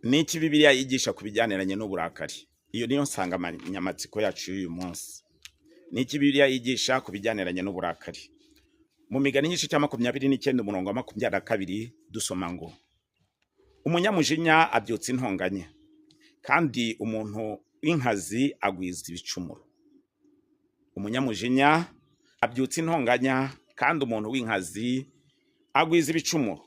Niki Bibiliya yigisha ku bijyaniranye n'uburakari? Iyo niyo nsanganyamatsiko yacu y'uyu munsi. Niki Bibiliya yigisha ku bijyaniranye n'uburakari? Mu Migani igice cya 29 umurongo wa 22 dusoma ngo umunyamujinya abyutsa intonganya, kandi umuntu w'inkazi agwiza ibicumuro. Umunyamujinya abyutsa intonganya, kandi umuntu w'inkazi agwiza ibicumuro.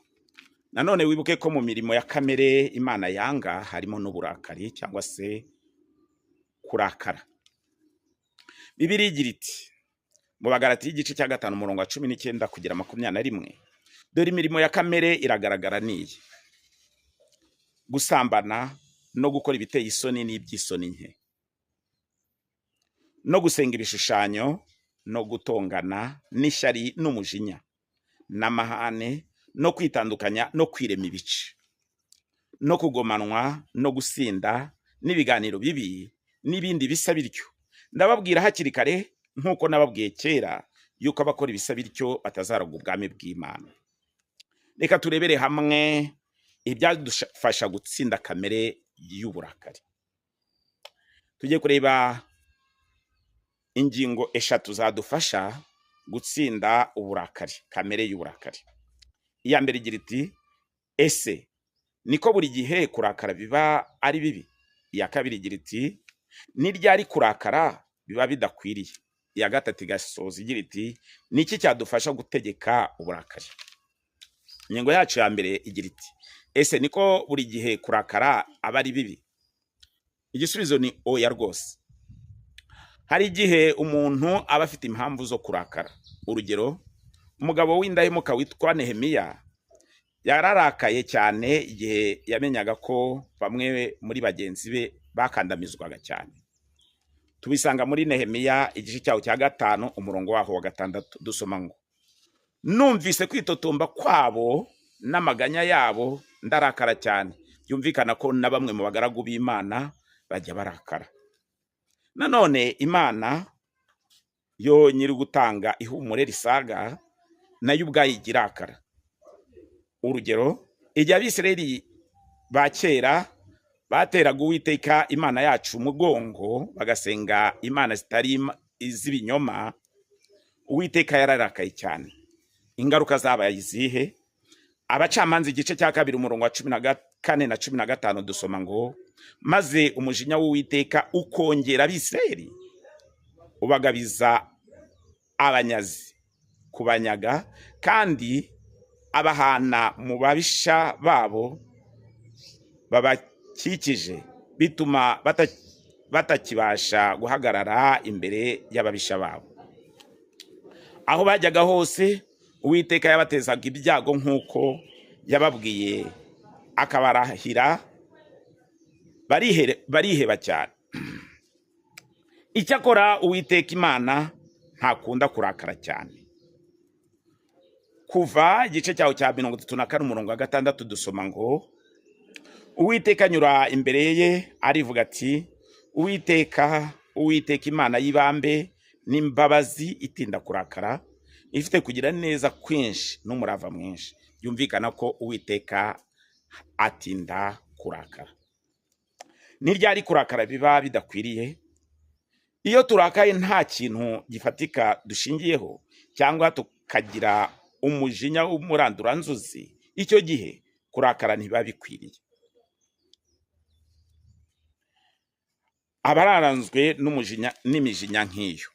Nanone wibuke ko mu mirimo ya kamere Imana yanga harimo n'uburakari cyangwa se kurakara. Bibiliya igira iti mu Bagalatiya igice cya 5 umurongo wa 19 kugera 21, dore imirimo ya kamere iragaragara niyi: gusambana no gukora ibiteye isoni n'iby'isoni nke, no gusenga ibishushanyo, no gutongana n'ishyari n'umujinya n'amahane, no kwitandukanya no kwirema ibice, no kugomanwa no gusinda n'ibiganiro bibi n'ibindi bisa bityo. Ndababwira hakiri kare nk'uko nababwiye kera, yuko abakora ibisa bityo batazaraga ubwami bw'Imana. Reka turebere hamwe ibyadufasha gutsinda kamere y'uburakari. Tugiye kureba ingingo eshatu zadufasha gutsinda uburakari, kamere y'uburakari. Iya mbere igira iti ese niko buri gihe kurakara biba ari bibi? Iya kabiri igira iti ni ryari kurakara biba bidakwiriye? Iya gatatu igasoza igira iti niki cyadufasha gutegeka uburakari? Ingingo yacu ya mbere igira iti ese niko buri gihe kurakara aba ari bibi? Igisubizo ni oya rwose. Hari igihe umuntu aba afite impamvu zo kurakara. Urugero, umugabo w'indahemuka witwa Nehemiya yararakaye cyane igihe yamenyaga ko bamwe muri bagenzi be bakandamizwaga cyane. Tubisanga muri Nehemiya igice cyaho cya 5 umurongo waho wa 6 dusoma ngo numvise kwitotomba kwabo n'amaganya yabo ndarakara cyane. Byumvikana ko na bamwe mu bagaragu b'Imana bajya barakara. Nanone Imana yo nyiri gutanga ihumure risaga nayo ubwayo igirakara. Urugero, igihe Abisirayeli ba kera bateraga Uwiteka Imana yacu umugongo bagasenga imana zitari iz'ibinyoma, Uwiteka yararakaye cyane. Ingaruka zabaye izihe? Abacamanza igice cya 2 umurongo wa 14 na 15 dusoma ngo maze umujinya w'Uwiteka ukongera Abisirayeli ubagabiza abanyazi kubanyaga, kandi abahana mu babisha babo babakikije, bituma batakibasha guhagarara imbere y'ababisha babo. Aho bajyaga hose Uwiteka yabatezaga ibyago nk'uko yababwiye, akabarahira bariheba cyane. Icyakora Uwiteka Imana ntakunda kurakara cyane. Kuva igice cyaho cya 34 umurongo wa 6 dusoma ngo Uwiteka anyura imbere ye arivuga ati Uwiteka Imana y'ibambe n'imbabazi itinda kurakara, ifite kugira neza kwinshi n'umurava mwinshi. Byumvikana ko Uwiteka atinda kurakara. Ni ryari kurakara biba bidakwiriye? Iyo turakaye nta kintu gifatika dushingiyeho cyangwa tukagira umujinya w'umuranduranzuzi, icyo gihe kurakara ntibiba bikwiriye. Abaranzwe n'umujinya n'imijinya nk'iyo,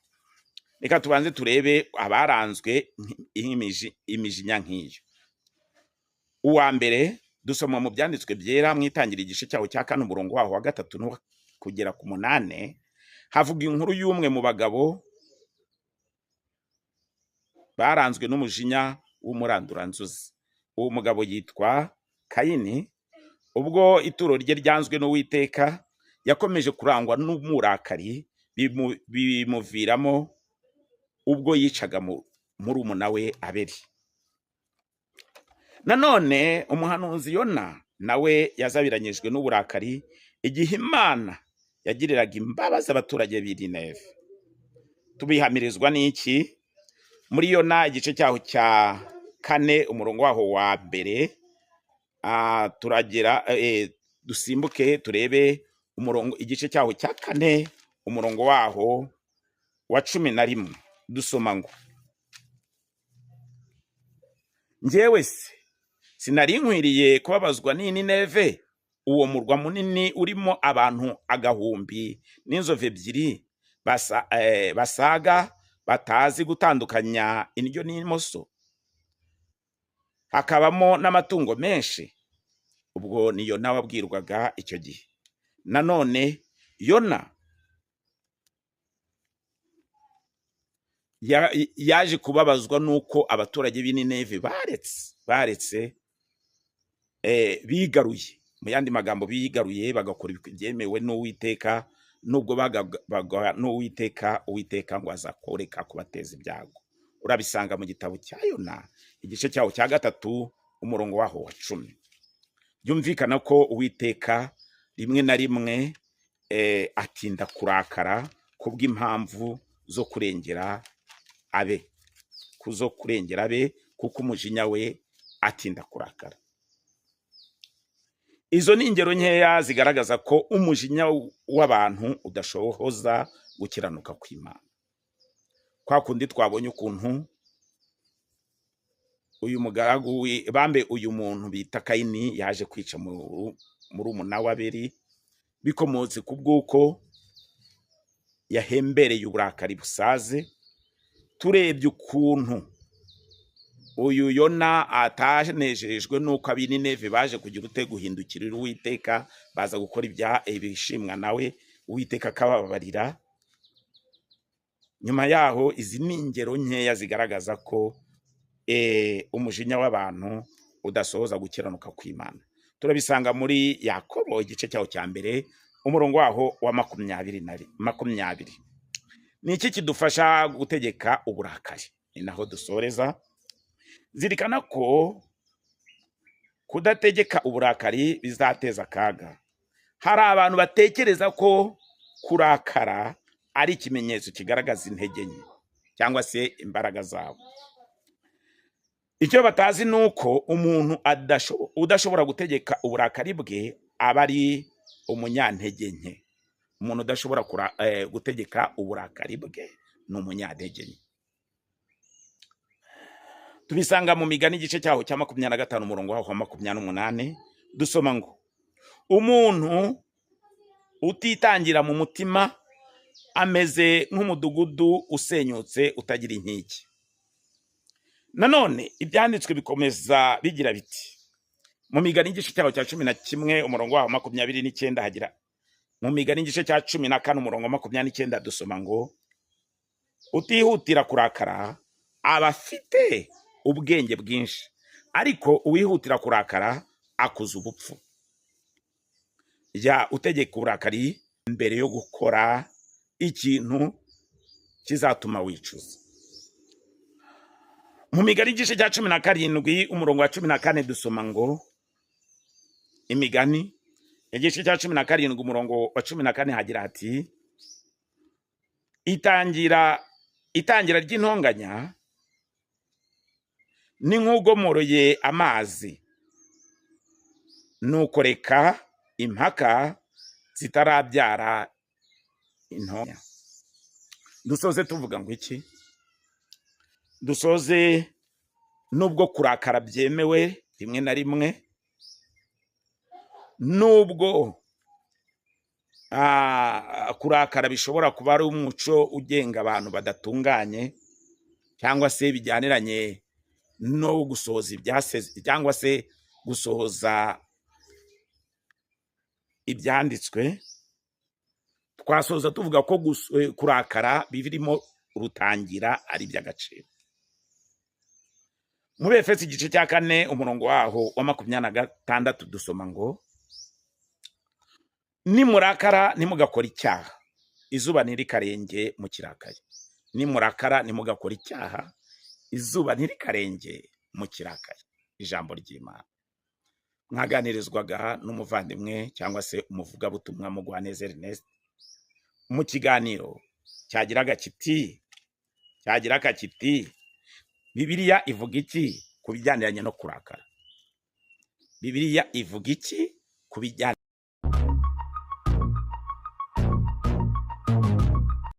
reka tubanze turebe abaranzwe imijinya nk'iyo. Uwa mbere dusoma mu byanditswe byera mu Itangira igice cyaho cya 4 umurongo waho wa 3 no kugera ku 8, havuga inkuru y'umwe mu bagabo baranzwe n'umujinya w'umuranduranzuzi. Uwo mugabo yitwa Kayini. Ubwo ituro rye ryanzwe n'Uwiteka, yakomeje kurangwa n'umurakari, bimuviramo ubwo yicaga murumuna we Abeli. Nanone umuhanuzi Yona nawe yazabiranyijwe n'uburakari igihe Imana yagiriraga imbabazi abaturage b'i Nineve. Tubihamirizwa n'iki? Muri Yona igice cyaho cya 4 umurongo waho wa 1 turagera dusimbuke turebe umurongo igice cyaho cya 4 umurongo waho wa 11 dusoma ngo njyewe se sinari nkwiriye kubabazwa n'Nineve, uwo murwa munini urimo abantu agahumbi n'inzove ebyiri basaga batazi gutandukanya indyo n'imoso, hakabamo n'amatungo menshi. Ubwo ni Yona wabwirwaga icyo gihe. Nanone Yona yaje kubabazwa nuko abaturage b'Nineve baretse bigaruye, mu yandi magambo bigaruye bagakora ibyemewe n'Uwiteka, nubwo bagaga n'Uwiteka, Uwiteka ngo azakoreka kubateza ibyago. Urabisanga mu gitabo cya Yona igice cyaho cya 3 umurongo waho wa 10. Byumvikana ko Uwiteka rimwe na rimwe atinda kurakara kubw'impamvu zo kurengera abe, kuko umujinya we atinda kurakara. Izo ni ingero nkeya zigaragaza ko umujinya w'abantu udashoboza gukiranuka kw'Imana. Kwa kundi twabonye ukuntu uyu mugaragu uyu muntu bita Kayini yaje kwica murumuna wa Abeli, bikomotse ku bw'uko yahembereye uburakari busaze. Turebye ukuntu uyu Yona atanejejwe nuko ab'Nineve baje kugira guhindukirira Uwiteka, baza gukora ibishimwa nawe, Uwiteka akababarira. Nyuma yaho izi ni ingero nkeya zigaragaza ko umujinya w'abantu udasohoza gukiranuka kw'Imana. Turabisanga muri Yakobo igice cyaho cya 1 umurongo waho wa 20. Ni iki kidufasha gutegeka uburakari? Ni naho dusoreza. Zirikana ko kudategeka uburakari bizateza akaga. Hari abantu batekereza ko kurakara ari ikimenyetso kigaragaza intege nke cyangwa se imbaraga zabo. Icyo batazi nuko umuntu udashobora gutegeka uburakari bwe aba ari umunyantege nke. Umuntu udashobora gutegeka uburakari bwe ni umunyantege nke. Tubisanga mu Migani igice cyaho cya 25 umurongo waho wa 28 dusoma ngo umuntu utitangira mu mutima ameze nk'umudugudu usenyutse utagira inkike. Nanone ibyanditswe bikomeza bigira biti mu Migani igice cyaho cya 11 umurongo waho 29 hagira mu Migani igice cya 14 umurongo wa 29 dusoma ngo utihutira kurakara aba afite ubwenge bwinshi, ariko uwihutira kurakara akuza ubupfu. Jya utegeka uburakari mbere yo gukora ikintu kizatuma wicuza. Mu Migani igice cya 17 umurongo wa 14 dusoma ngo Imigani igice cya 17 umurongo wa 14 hagira hati itangira ry'intonganya ni nk'ugomoroye amazi, nuko reka impaka zitarabyara intonganya. Dusoze tuvuga ngo iki? Dusoze nubwo kurakara byemewe rimwe na rimwe, nubwo kurakara bishobora kuba ari umuco ugenga abantu badatunganye, cyangwa se bijyaniranye no gusohoza ibyaseze cyangwa se gusohoza ibyanditswe, twasoza tuvuga ko kurakara birimo rutangira ari by'agaciro. Mu Efeso igice cya 4 umurongo waho wa 26 dusoma ngo nimurakara ntimugakora icyaha, izuba ntirikarenge mu kirakari. Nimurakara ntimugakora icyaha, izuba ntirikarenge mu kirakari. Ijambo ry'Imana mwaganirizwaga n'umuvandimwe cyangwa se umuvugabutumwa Mugwaneza Ernest mu kiganiro cyagiraga kiti Bibiliya ivuga iki ku bijyaniranye no kurakara? Bibiliya ivuga iki ku bijyanye